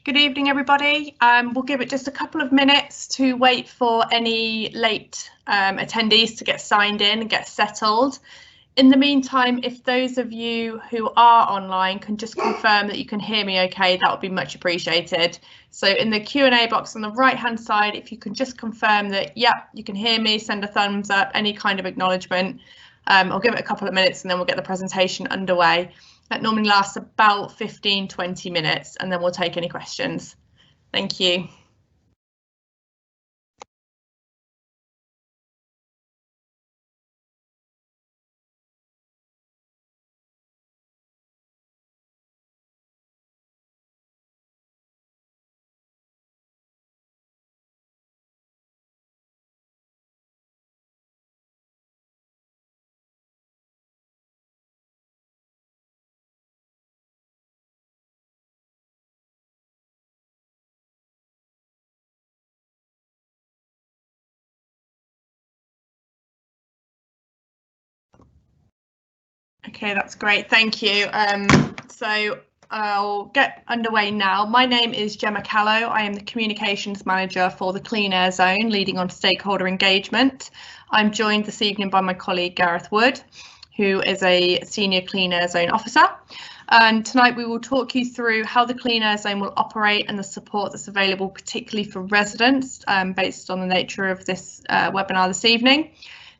Good evening, everybody. We'll give it just a couple of minutes to wait for any late attendees to get signed in and get settled. In the meantime, if those of you who are online can just confirm that you can hear me okay, that would be much appreciated. So in the Q&A box on the right-hand side, if you can just confirm that, yeah, you can hear me, send a thumbs up, any kind of acknowledgement. I'll give it a couple of minutes and then we'll get the presentation underway. That normally lasts about 15-20 minutes and then we'll take any questions. Thank you. Okay, that's great. Thank you. So I'll get underway now. My name is Gemma Callow. I am the Communications Manager for the Clean Air Zone, leading on stakeholder engagement. I'm joined this evening by my colleague Gareth Wood, who is a Senior Clean Air Zone Officer. And tonight we will talk you through how the Clean Air Zone will operate and the support that's available, particularly for residents, based on the nature of this webinar this evening.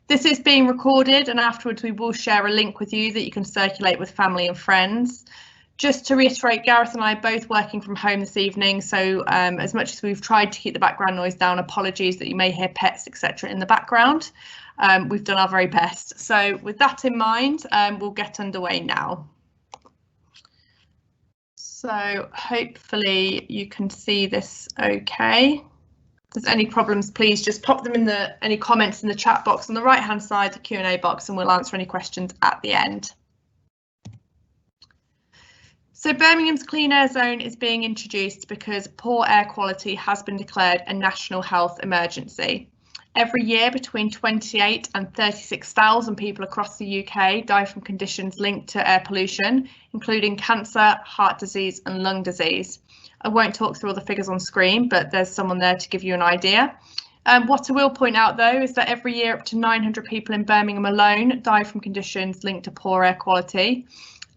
This is being recorded and afterwards we will share a link with you that you can circulate with family and friends. Just to reiterate, Gareth and I are both working from home this evening, so as much as we've tried to keep the background noise down, apologies that you may hear pets, etc. in the background. We've done our very best. So with that in mind, we'll get underway now. So hopefully you can see this okay. If there's any problems, please just pop them in any comments in the chat box on the right hand side, the Q&A box, and we'll answer any questions at the end. So Birmingham's Clean Air Zone is being introduced because poor air quality has been declared a national health emergency. Every year between 28 and 36,000 people across the UK die from conditions linked to air pollution, including cancer, heart disease and lung disease. I won't talk through all the figures on screen, but there's someone there to give you an idea. What I will point out, though, is that every year up to 900 people in Birmingham alone die from conditions linked to poor air quality.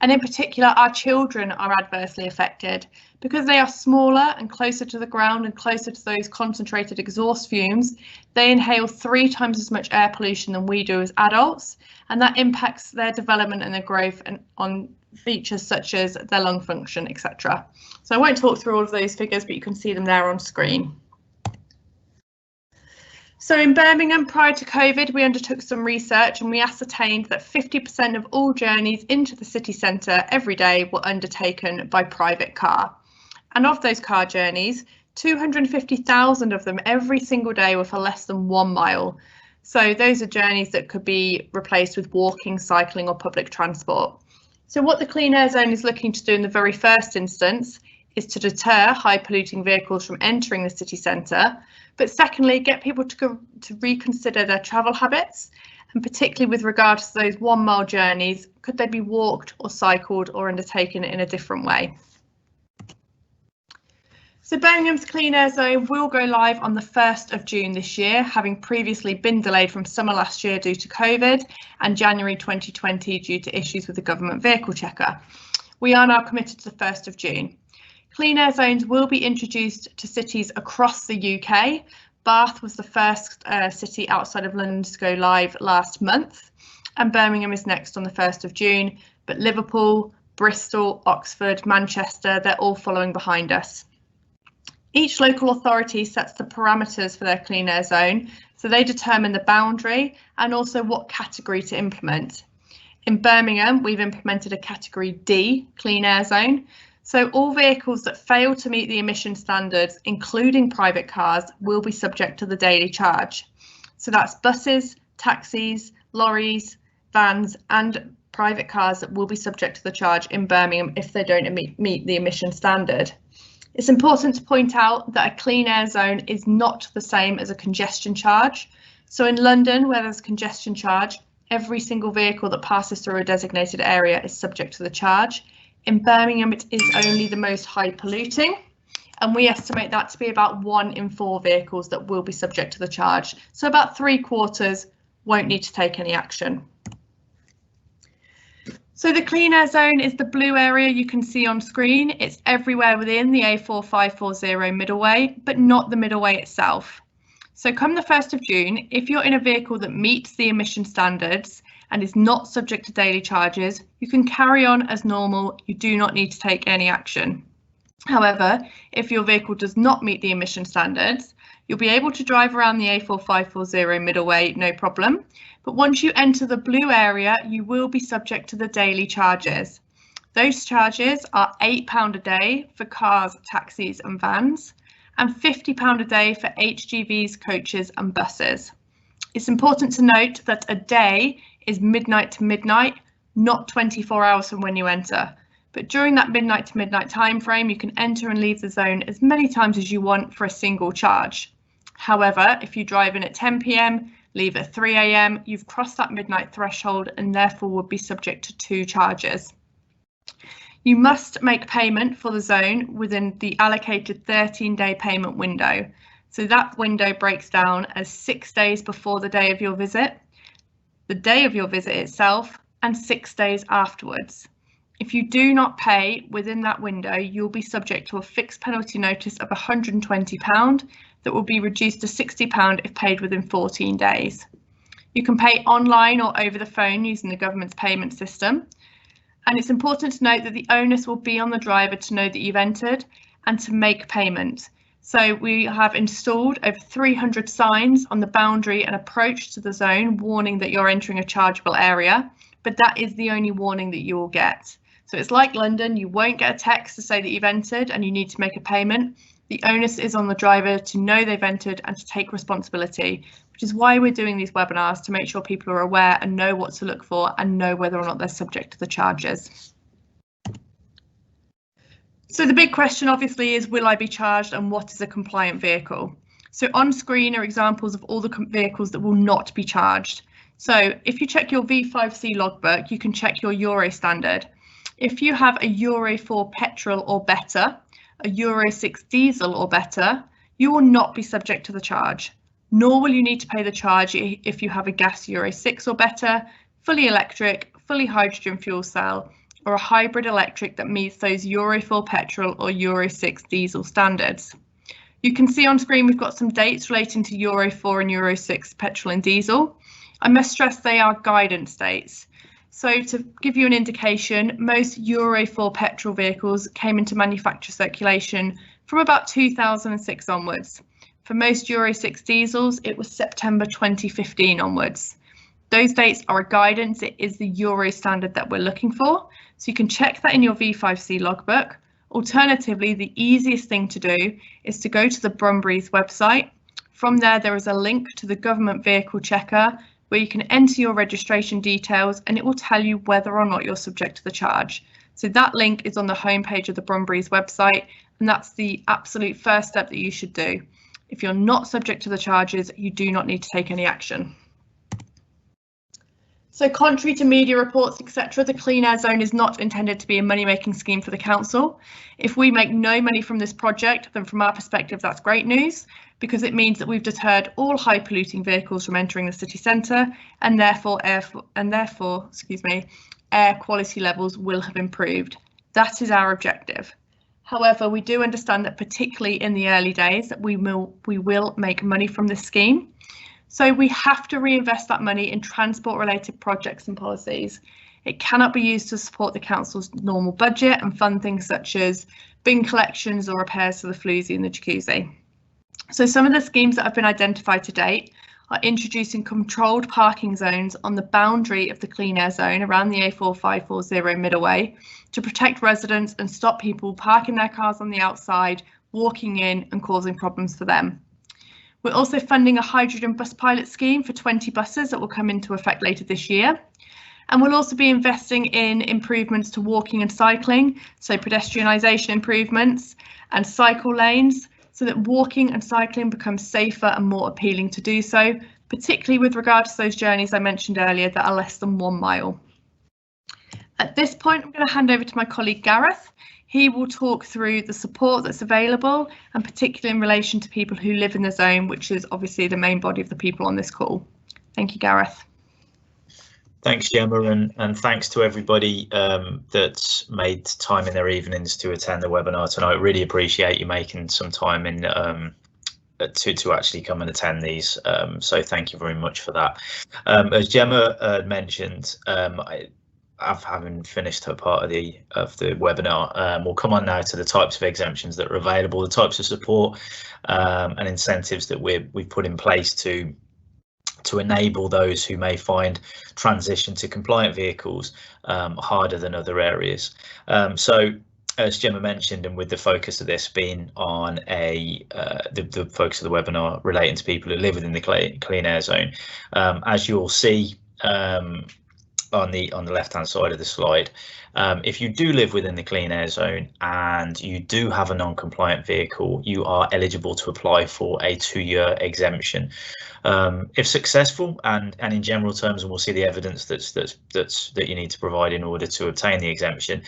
And in particular, our children are adversely affected because they are smaller and closer to the ground and closer to those concentrated exhaust fumes. They inhale 3 times as much air pollution than we do as adults, and that impacts their development and their growth and on features such as their lung function, etc. So I won't talk through all of those figures, but you can see them there on screen. So in Birmingham, prior to COVID, we undertook some research and we ascertained that 50% of all journeys into the city centre every day were undertaken by private car. And of those car journeys, 250,000 of them every single day were for less than 1 mile. So those are journeys that could be replaced with walking, cycling or public transport. So what the Clean Air Zone is looking to do in the very first instance is to deter high polluting vehicles from entering the city centre, but secondly, get people to reconsider their travel habits, and particularly with regards to those 1 mile journeys, could they be walked or cycled or undertaken in a different way? So Birmingham's Clean Air Zone will go live on the 1st of June this year, having previously been delayed from summer last year due to COVID and January 2020 due to issues with the government vehicle checker. We are now committed to the 1st of June. Clean Air Zones will be introduced to cities across the UK. Bath was the first city outside of London to go live last month, and Birmingham is next on the 1st of June, but Liverpool, Bristol, Oxford, Manchester, they're all following behind us. Each local authority sets the parameters for their Clean Air Zone, so they determine the boundary and also what category to implement. In Birmingham, we've implemented a category D Clean Air Zone, so all vehicles that fail to meet the emission standards, including private cars, will be subject to the daily charge. So that's buses, taxis, lorries, vans and private cars that will be subject to the charge in Birmingham if they don't meet the emission standard. It's important to point out that a Clean Air Zone is not the same as a congestion charge. So in London, where there's a congestion charge, every single vehicle that passes through a designated area is subject to the charge. In Birmingham, it is only the most high polluting. and we estimate that to be about 1 in 4 vehicles that will be subject to the charge. So about 3/4 won't need to take any action. So the clean air zone is the blue area you can see on screen. It's everywhere within the A4540 Middleway, but not the Middleway itself. So come the 1st of June, if you're in a vehicle that meets the emission standards and is not subject to daily charges, you can carry on as normal. You do not need to take any action. However, if your vehicle does not meet the emission standards, you'll be able to drive around the A4540 Middleway, no problem. But once you enter the blue area, you will be subject to the daily charges. Those charges are £8 a day for cars, taxis and vans, and £50 a day for HGVs, coaches and buses. It's important to note that a day is midnight to midnight, not 24 hours from when you enter. But during that midnight to midnight time frame, you can enter and leave the zone as many times as you want for a single charge. However, if you drive in at 10 p.m, leave at 3 a.m, you've crossed that midnight threshold and therefore would be subject to 2 charges. You must make payment for the zone within the allocated 13-day payment window. So that window breaks down as 6 days before the day of your visit, the day of your visit itself, and 6 days afterwards. If you do not pay within that window, you'll be subject to a fixed penalty notice of £120 that will be reduced to £60 if paid within 14 days. You can pay online or over the phone using the government's payment system. And it's important to note that the onus will be on the driver to know that you've entered and to make payment. So we have installed over 300 signs on the boundary and approach to the zone warning that you're entering a chargeable area, but that is the only warning that you will get. So it's like London, you won't get a text to say that you've entered and you need to make a payment. The onus is on the driver to know they've entered and to take responsibility, which is why we're doing these webinars, to make sure people are aware and know what to look for and know whether or not they're subject to the charges. So the big question obviously is, will I be charged and what is a compliant vehicle? So on screen are examples of all the vehicles that will not be charged. So if you check your V5C logbook, you can check your Euro standard. If you have a Euro 4 petrol or better, a Euro 6 diesel or better, you will not be subject to the charge, nor will you need to pay the charge if you have a gas Euro 6 or better, fully electric, fully hydrogen fuel cell, or a hybrid electric that meets those Euro 4 petrol or Euro 6 diesel standards. You can see on screen we've got some dates relating to Euro 4 and Euro 6 petrol and diesel. I must stress they are guidance dates. So to give you an indication, most Euro 4 petrol vehicles came into manufacturer circulation from about 2006 onwards. For most Euro 6 diesels, it was September 2015 onwards. Those dates are a guidance. It is the Euro standard that we're looking for. So you can check that in your V5C logbook. Alternatively, the easiest thing to do is to go to the Brumbury's website. From there is a link to the government vehicle checker where you can enter your registration details and it will tell you whether or not you're subject to the charge. So that link is on the homepage of the Brumbury's website, and that's the absolute first step that you should do. If you're not subject to the charges, you do not need to take any action. So contrary to media reports, etc., the Clean Air Zone is not intended to be a money-making scheme for the council. If we make no money from this project, then from our perspective, that's great news, because it means that we've deterred all high-polluting vehicles from entering the city centre, and therefore air quality levels will have improved. That is our objective. However, we do understand that particularly in the early days that we will make money from this scheme. So we have to reinvest that money in transport-related projects and policies. It cannot be used to support the council's normal budget and fund things such as bin collections or repairs to the floozy and the jacuzzi. So some of the schemes that have been identified to date are introducing controlled parking zones on the boundary of the Clean Air Zone around the A4540 Middleway to protect residents and stop people parking their cars on the outside, walking in and causing problems for them. We're also funding a hydrogen bus pilot scheme for 20 buses that will come into effect later this year. And we'll also be investing in improvements to walking and cycling, so pedestrianisation improvements and cycle lanes, so that walking and cycling becomes safer and more appealing to do so, particularly with regard to those journeys I mentioned earlier that are less than 1 mile. At this point, I'm going to hand over to my colleague Gareth. He will talk through the support that's available, and particularly in relation to people who live in the zone, which is obviously the main body of the people on this call. Thank you, Gareth. Thanks, Gemma, and thanks to everybody that's made time in their evenings to attend the webinar tonight. Really appreciate you making some time in to actually come and attend these. So thank you very much for that. As Gemma mentioned, having finished her part of the webinar, we'll come on now to the types of exemptions that are available, the types of support and incentives that we've put in place to enable those who may find transition to compliant vehicles harder than other areas. So as Gemma mentioned, and with the focus of this being on the focus of the webinar relating to people who live within the clean air zone, as you'll see on the left hand side of the slide, if you do live within the clean air zone and you do have a non-compliant vehicle, you are eligible to apply for a 2-year exemption. If successful, and in general terms, and we'll see the evidence that you need to provide in order to obtain the exemption,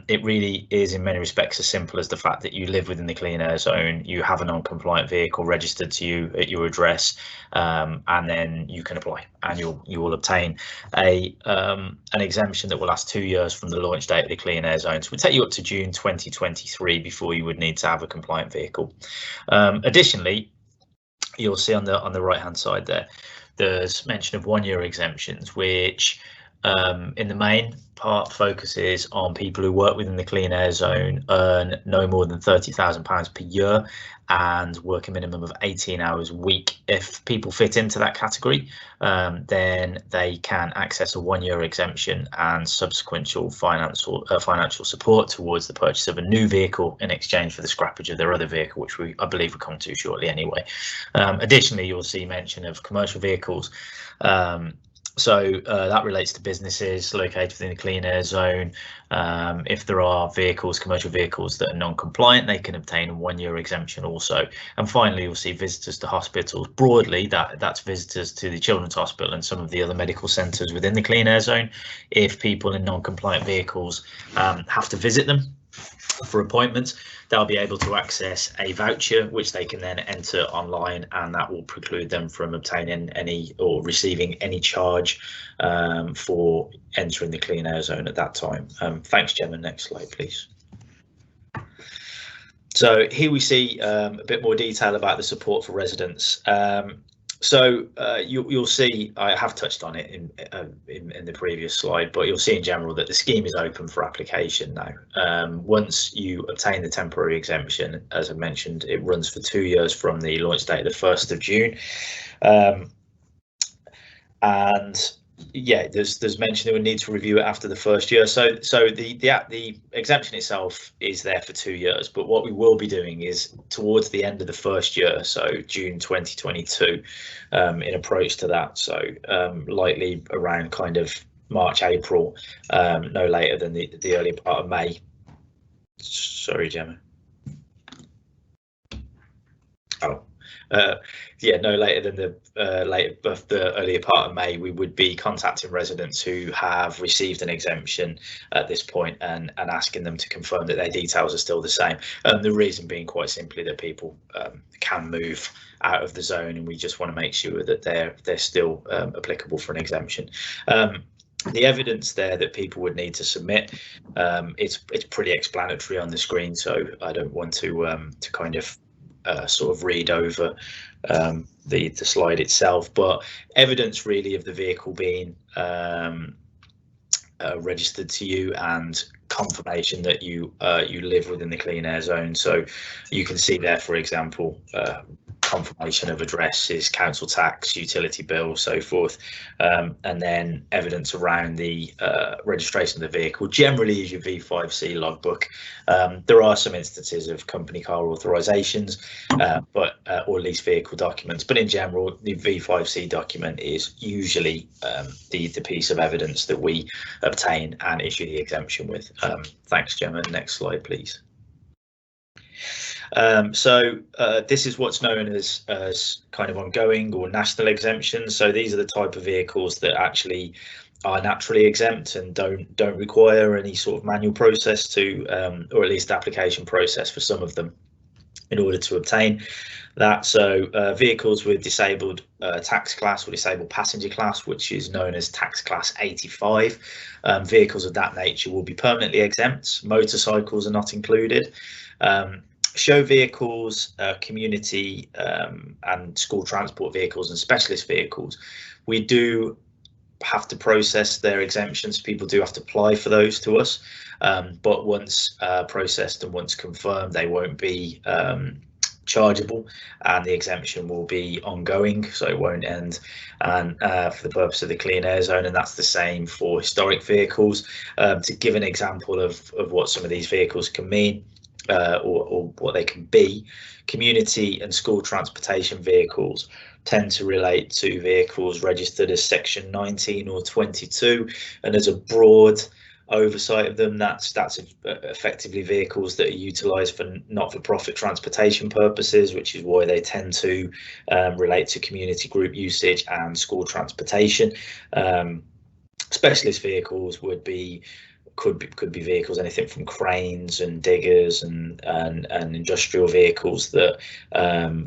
it really is in many respects as simple as the fact that you live within the clean air zone, you have a non-compliant vehicle registered to you at your address, and then you can apply, and you will obtain an exemption that will last 2 years from the launch date of the clean air zone. So it will take you up to June 2023 before you would need to have a compliant vehicle. Additionally, you'll see on the right hand side there's mention of 1-year exemptions, which in the main part focuses on people who work within the clean air zone, earn no more than £30,000 per year and work a minimum of 18 hours a week. If people fit into that category, then they can access a 1-year exemption and subsequent financial support towards the purchase of a new vehicle in exchange for the scrappage of their other vehicle, which I believe we'll come to shortly anyway. Additionally, you'll see mention of commercial vehicles. So that relates to businesses located within the clean air zone. If there are commercial vehicles that are non-compliant, they can obtain a 1-year exemption also. And finally, you'll see visitors to hospitals. Broadly, that's visitors to the Children's Hospital and some of the other medical centres within the clean air zone. If people in non-compliant vehicles have to visit them for appointments, they'll be able to access a voucher which they can then enter online, and that will preclude them from obtaining any or receiving any charge for entering the clean air zone at that time. Thanks, Gemma. Next slide, please. So here we see a bit more detail about the support for residents. So you'll see, I have touched on it in the previous slide, but you'll see in general that the scheme is open for application now. Once you obtain the temporary exemption, as I mentioned, it runs for 2 years from the launch date of the 1st of June. And yeah, there's mention that we need to review it after the first year. So the exemption itself is there for 2 years, but what we will be doing is towards the end of the first year, so June 2022, in approach to that, so likely around kind of March, April, no later than the early part of May. Sorry, Gemma. Oh. Yeah, no later than the earlier part of May, we would be contacting residents who have received an exemption at this point and asking them to confirm that their details are still the same. The reason being quite simply that people can move out of the zone, and we just want to make sure that they're still applicable for an exemption. The evidence there that people would need to submit, it's pretty explanatory on the screen, so I don't want to kind of sort of read over the slide itself, but evidence really of the vehicle being registered to you and confirmation that you live within the clean air zone. So you can see there, for example, confirmation of addresses, council tax, utility bill, so forth, and then evidence around the registration of the vehicle. Generally is your V5C logbook. There are some instances of company car authorisations, or lease vehicle documents, but in general the V5C document is usually the piece of evidence that we obtain and issue the exemption with. Thanks, Gemma. Next slide, please. This is what's known as kind of ongoing or national exemptions. So these are the type of vehicles that actually are naturally exempt and don't require any sort of manual process to, or at least application process for some of them in order to obtain that. So vehicles with disabled tax class or disabled passenger class, which is known as tax class 85, vehicles of that nature will be permanently exempt. Motorcycles are not included. Show vehicles, community and school transport vehicles and specialist vehicles, we do have to process their exemptions. People do have to apply for those to us, but once processed and once confirmed, they won't be chargeable, and the exemption will be ongoing, so it won't end. And for the purpose of the Clean Air Zone, and that's the same for historic vehicles. To give an example of what some of these vehicles can mean, or what they can be, community and school transportation vehicles tend to relate to vehicles registered as section 19 or 22, and there's a broad oversight of them. That's effectively vehicles that are utilised for not-for-profit transportation purposes, which is why they tend to relate to community group usage and school transportation. Specialist vehicles could be vehicles, anything from cranes and diggers and industrial vehicles that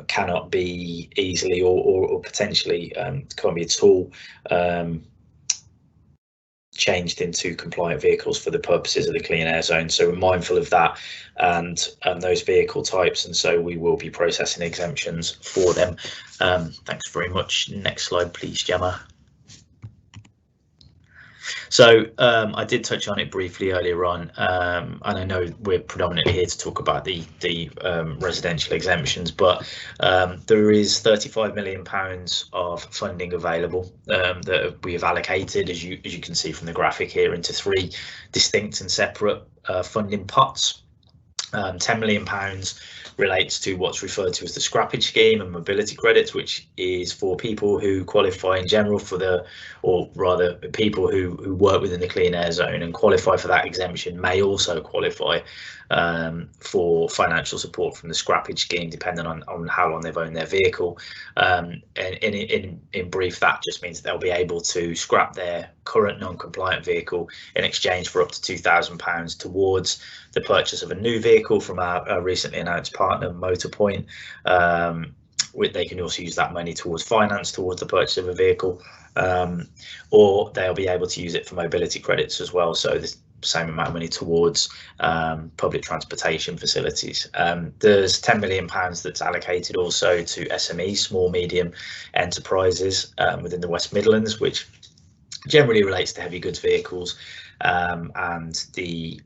cannot be easily or potentially can't be at all changed into compliant vehicles for the purposes of the Clean Air Zone. So we're mindful of that and those vehicle types, and so we will be processing exemptions for them. Thanks very much. Next slide, please, Gemma. So I did touch on it briefly earlier on, and I know we're predominantly here to talk about the residential exemptions, but there is £35 million of funding available that we have allocated, as you can see from the graphic here, into 3 distinct and separate funding pots. £10 million relates to what's referred to as the scrappage scheme and mobility credits, which is for people who qualify in general for the, or rather people who work within the Clean Air Zone and qualify for that exemption may also qualify for financial support from the scrappage scheme, depending on how long they've owned their vehicle. And in brief, that just means they'll be able to scrap their current non-compliant vehicle in exchange for up to £2,000 towards the purchase of a new vehicle from our recently announced partner, Motorpoint. They can also use that money towards finance towards the purchase of a vehicle, or they'll be able to use it for mobility credits as well. So the same amount of money towards public transportation facilities. There's £10 million that's allocated also to SMEs, small medium enterprises within the West Midlands, which generally relates to heavy goods vehicles, and the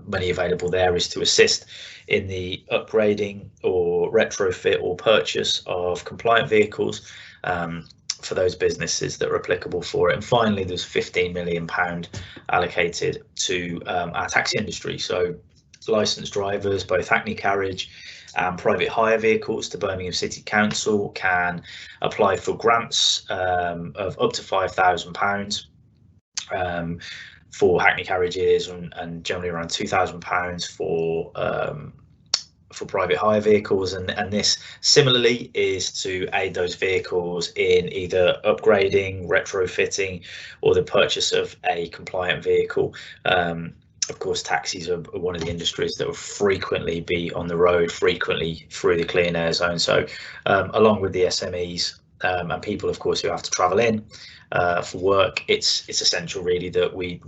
money available there is to assist in the upgrading or retrofit or purchase of compliant vehicles for those businesses that are applicable for it. And finally, there's £15 million allocated to our taxi industry. So licensed drivers, both Hackney Carriage and private hire vehicles to Birmingham City Council can apply for grants of up to £5,000 for Hackney carriages, and generally around £2,000 for private hire vehicles, and this similarly is to aid those vehicles in either upgrading, retrofitting, or the purchase of a compliant vehicle. Of course, taxis are one of the industries that will frequently be on the road, frequently through the Clean Air Zone. So along with the SMEs and people, of course, who have to travel in for work, it's essential really that we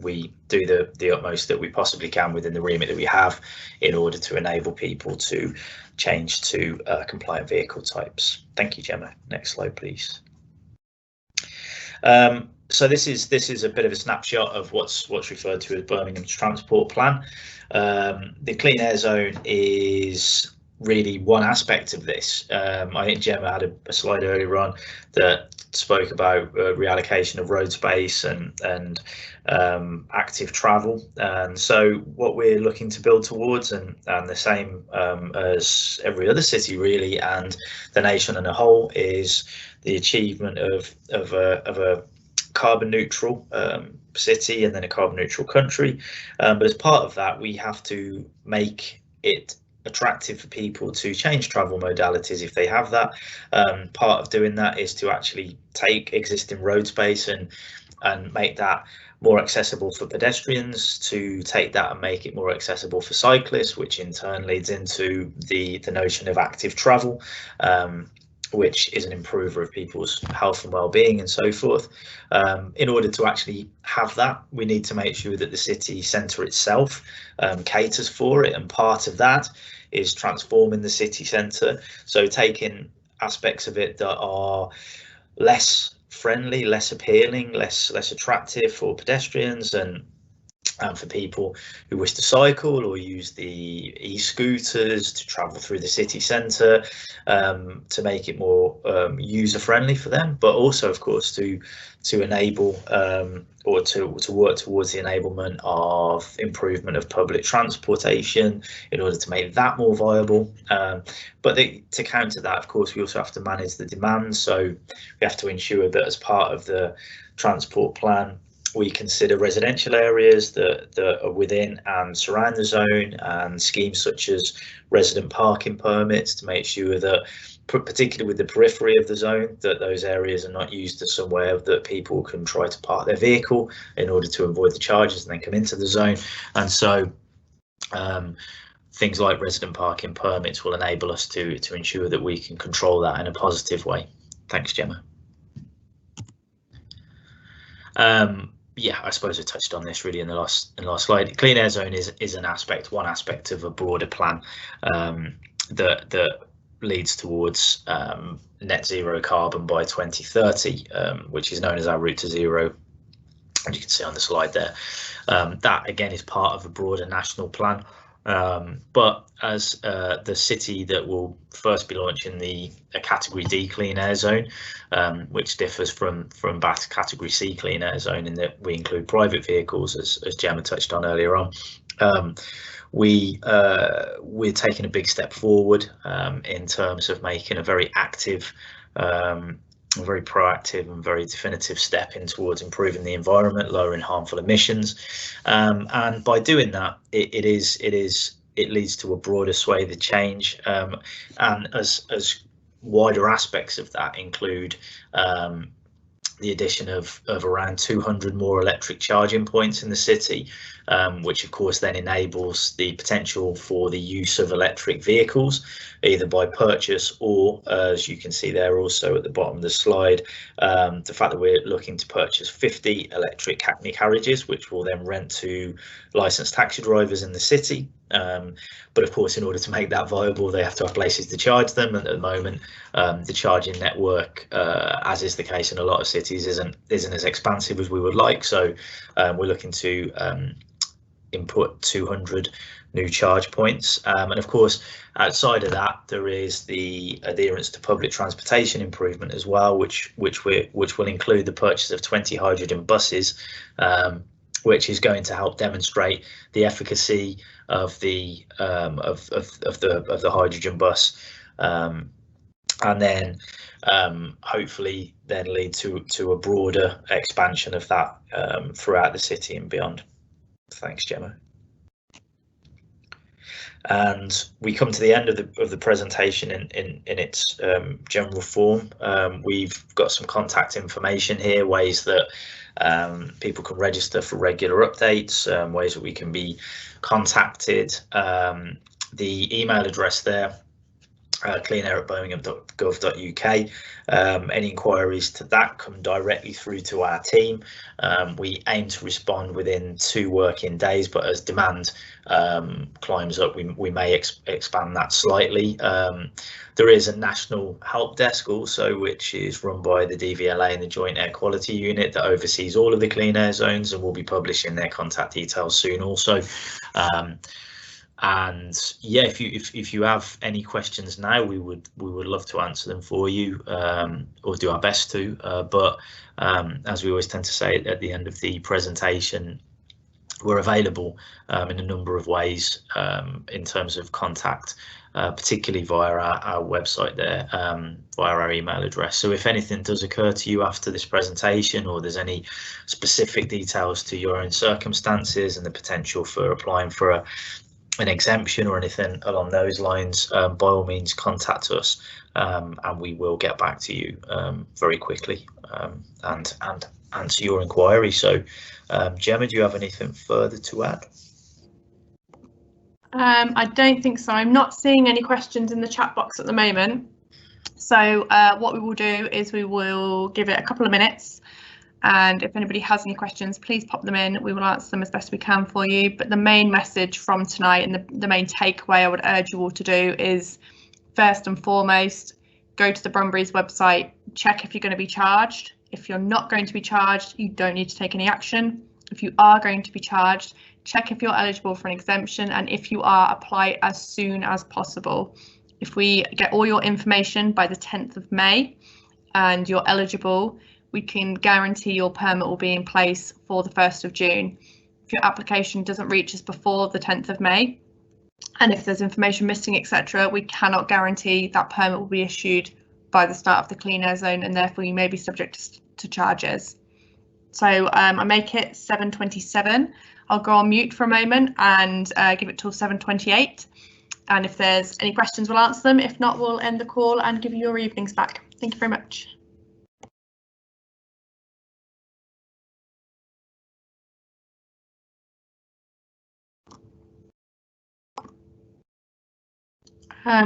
do the utmost that we possibly can within the remit that we have in order to enable people to change to compliant vehicle types. Thank you, Gemma. Next slide, please. So this is a bit of a snapshot of what's referred to as Birmingham's transport plan. The Clean Air Zone is really one aspect of this. I think Gemma had a slide earlier on that spoke about reallocation of road space and active travel, and so what we're looking to build towards, and the same as every other city really and the nation as a whole, is the achievement of a carbon neutral city and then a carbon neutral country, but as part of that we have to make it attractive for people to change travel modalities if they have that. Part of doing that is to actually take existing road space and and make that more accessible for pedestrians, to take that and make it more accessible for cyclists, which in turn leads into the notion of active travel, which is an improver of people's health and well-being and so forth. In order to actually have that, we need to make sure that the city centre itself caters for it, and part of that is transforming the city centre, so taking aspects of it that are less friendly, less appealing, less attractive for pedestrians and for people who wish to cycle or use the e-scooters to travel through the city centre, to make it more user friendly for them, but also of course to enable or to work towards the enablement of improvement of public transportation in order to make that more viable. But to counter that, of course, we also have to manage the demand, so we have to ensure that as part of the transport plan we consider residential areas that are within and surround the zone, and schemes such as resident parking permits to make sure that, particularly with the periphery of the zone, that those areas are not used as somewhere that people can try to park their vehicle in order to avoid the charges and then come into the zone. And so things like resident parking permits will enable us to ensure that we can control that in a positive way. Thanks, Gemma. Yeah, I suppose I touched on this really in the last slide. Clean Air Zone is one aspect of a broader plan that leads towards net zero carbon by 2030, which is known as our Route to Zero, and you can see on the slide there. That again is part of a broader national plan. But as the city that will first be launching a Category D Clean Air Zone, which differs from Bath's Category C Clean Air Zone in that we include private vehicles, as Gemma touched on earlier on, we're taking a big step forward in terms of making a very active, very proactive and very definitive step in towards improving the environment, lowering harmful emissions, and by doing that, it leads to a broader swathe of change, and as wider aspects of that include the addition of around 200 more electric charging points in the city, which of course then enables the potential for the use of electric vehicles, either by purchase or, as you can see there also at the bottom of the slide, the fact that we're looking to purchase 50 electric Hackney carriages, which will then rent to licensed taxi drivers in the city. But of course, in order to make that viable, they have to have places to charge them, and at the moment the charging network, as is the case in a lot of cities, isn't as expansive as we would like. So we're looking to input 200 new charge points, and of course outside of that there is the adherence to public transportation improvement as well, which will include the purchase of 20 hydrogen buses, which is going to help demonstrate the efficacy of the hydrogen bus, and then hopefully then lead to a broader expansion of that throughout the city and beyond. Thanks, Gemma. And we come to the end of the presentation in its general form. We've got some contact information here, ways that people can register for regular updates, ways that we can be contacted. The email address there, cleanair@birmingham.gov.uk. Any inquiries to that come directly through to our team. We aim to respond within 2 working days, but as demand climbs up, we may expand that slightly. There is a national help desk also, which is run by the DVLA and the Joint Air Quality Unit that oversees all of the clean air zones, and we'll be publishing their contact details soon also. And yeah, if you have any questions now, we would love to answer them for you, or do our best to. But as we always tend to say at the end of the presentation, we're available in a number of ways in terms of contact, particularly via our website there, via our email address. So if anything does occur to you after this presentation, or there's any specific details to your own circumstances and the potential for applying for an exemption or anything along those lines, by all means contact us, and we will get back to you very quickly, and answer your inquiry. So Gemma, do you have anything further to add? I don't think so. I'm not seeing any questions in the chat box at the moment. So what we will do is we will give it a couple of minutes, and if anybody has any questions, please pop them in. We will answer them as best we can for you. But the main message from tonight and the main takeaway I would urge you all to do is, first and foremost, go to the Brumberries website, check if you're going to be charged. If you're not going to be charged, you don't need to take any action. If you are going to be charged, check if you're eligible for an exemption, and if you are, apply as soon as possible. If we get all your information by the 10th of May and you're eligible, we can guarantee your permit will be in place for the 1st of June. If your application doesn't reach us before the 10th of May, and if there's information missing, etc., we cannot guarantee that permit will be issued by the start of the Clean Air Zone, and therefore you may be subject to charges. So I make it 7:27. I'll go on mute for a moment and give it till 7:28. And if there's any questions, we'll answer them. If not, we'll end the call and give you your evenings back. Thank you very much.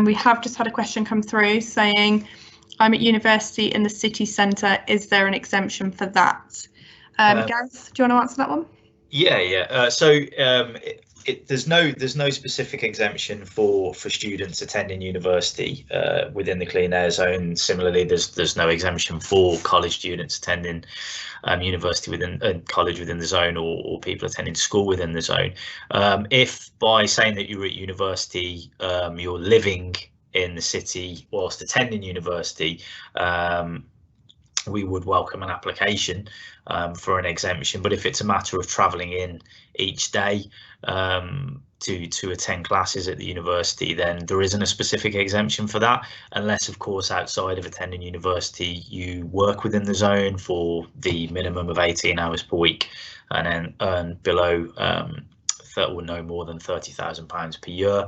We have just had a question come through saying, I'm at university in the city centre, is there an exemption for that? Gareth, do you want to answer that one? Yeah. There's no specific exemption for students attending university within the Clean Air Zone. Similarly, there's no exemption for college students attending university within college within the zone, or people attending school within the zone. If by saying that you're at university, you're living in the city whilst attending university, we would welcome an application for an exemption. But if it's a matter of travelling in each day to attend classes at the university, then there isn't a specific exemption for that, unless of course outside of attending university you work within the zone for the minimum of 18 hours per week and then earn below or no more than £30,000 per year.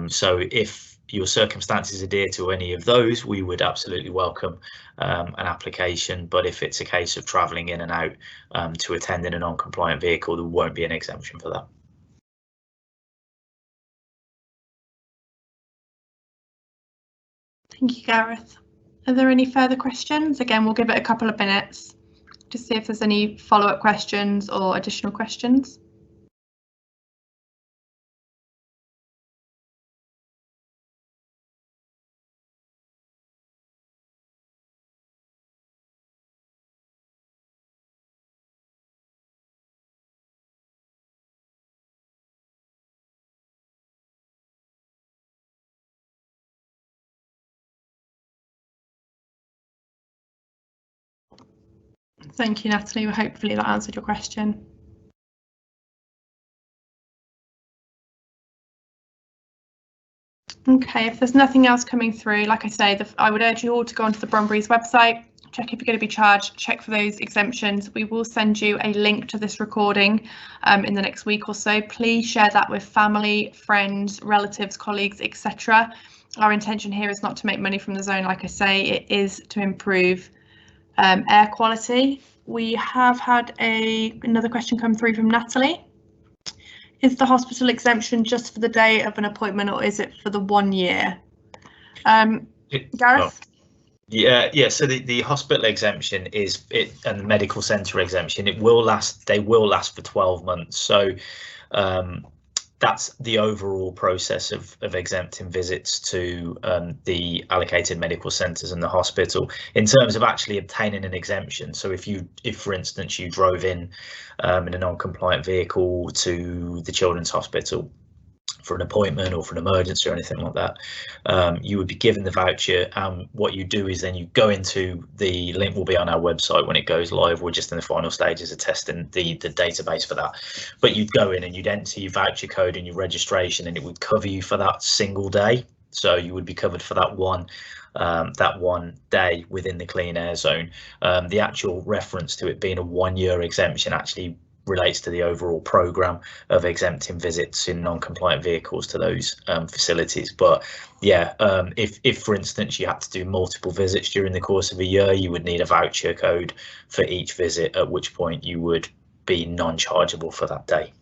So if your circumstances adhere to any of those, we would absolutely welcome an application. But if it's a case of travelling in and out to attend in a non-compliant vehicle, there won't be an exemption for that. Thank you, Gareth. Are there any further questions? Again, we'll give it a couple of minutes to see if there's any follow-up questions or additional questions. Thank you, Natalie. Well, hopefully that answered your question. Okay, if there's nothing else coming through, like I say, I would urge you all to go onto the Brumberries website, check if you're going to be charged, check for those exemptions. We will send you a link to this recording in the next week or so. Please share that with family, friends, relatives, colleagues, etc. Our intention here is not to make money from the zone. Like I say, it is to improve air quality. We have had another question come through from Natalie. Is the hospital exemption just for the day of an appointment, or is it for the 1 year? Gareth? Yeah. So the hospital exemption and the medical centre exemption, they will last for 12 months. So that's the overall process of exempting visits to the allocated medical centres and the hospital. In terms of actually obtaining an exemption, so if for instance you drove in a non-compliant vehicle to the Children's Hospital for an appointment or for an emergency or anything like that, you would be given the voucher. What you do is then you go into the link, will be on our website when it goes live. We're just in the final stages of testing the database for that, but you'd go in and you'd enter your voucher code and your registration, and it would cover you for that single day. So you would be covered for that one day within the Clean Air Zone. The actual reference to it being a 1 year exemption actually relates to the overall programme of exempting visits in non-compliant vehicles to those facilities. But yeah, if for instance you had to do multiple visits during the course of a year, you would need a voucher code for each visit, at which point you would be non-chargeable for that day.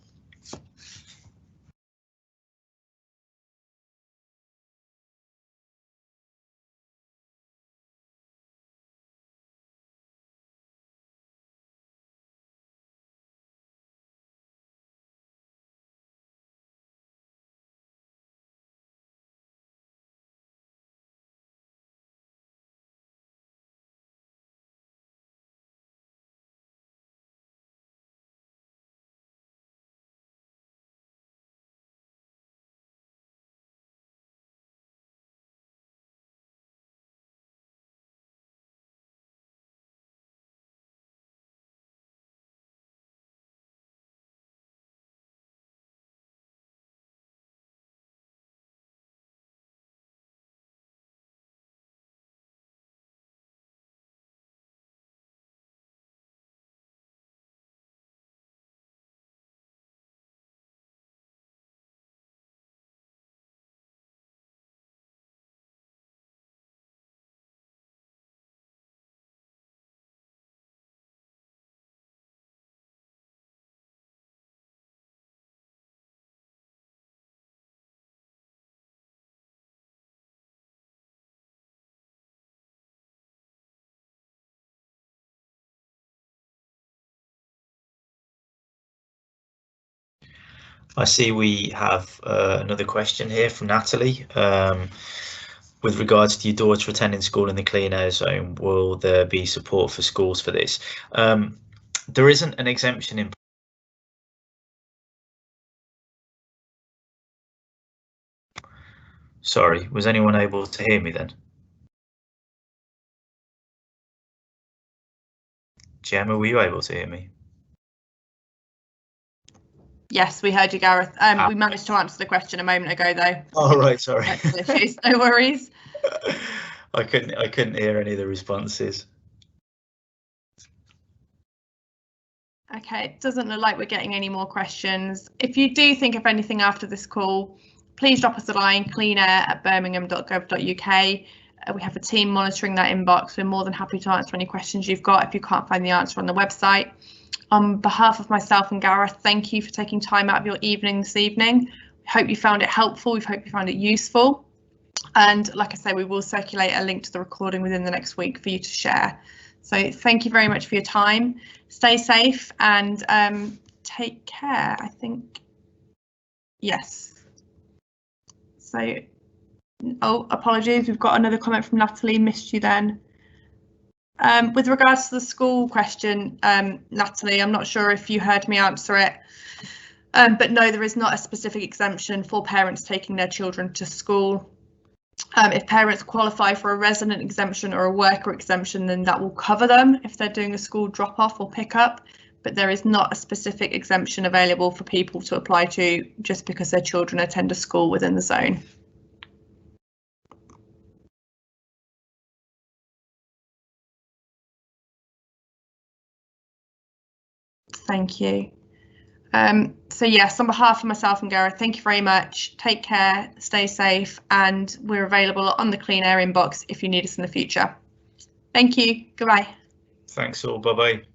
I see we have another question here from Natalie. With regards to your daughter attending school in the Clean Air Zone, will there be support for schools for this? There isn't an exemption in. Sorry, was anyone able to hear me then? Gemma, were you able to hear me? Yes, we heard you, Gareth. We managed to answer the question a moment ago, though. Oh, right, sorry. No worries. I couldn't hear any of the responses. Okay, it doesn't look like we're getting any more questions. If you do think of anything after this call, please drop us a line, cleanair@birmingham.gov.uk. We have a team monitoring that inbox. We're more than happy to answer any questions you've got if you can't find the answer on the website. On behalf of myself and Gareth, thank you for taking time out of your evening this evening. We hope you found it helpful. We hope you found it useful. And like I say, we will circulate a link to the recording within the next week for you to share. So thank you very much for your time. Stay safe and take care, I think. Yes. So, oh, apologies. We've got another comment from Natalie. Missed you then. With regards to the school question, Natalie, I'm not sure if you heard me answer it, but no, there is not a specific exemption for parents taking their children to school. If parents qualify for a resident exemption or a worker exemption, then that will cover them if they're doing a school drop-off or pick-up, but there is not a specific exemption available for people to apply to just because their children attend a school within the zone. Thank you. So yes, on behalf of myself and Gareth, thank you very much. Take care, stay safe, and we're available on the Clean Air inbox if you need us in the future. Thank you. Goodbye. Thanks all. Bye-bye.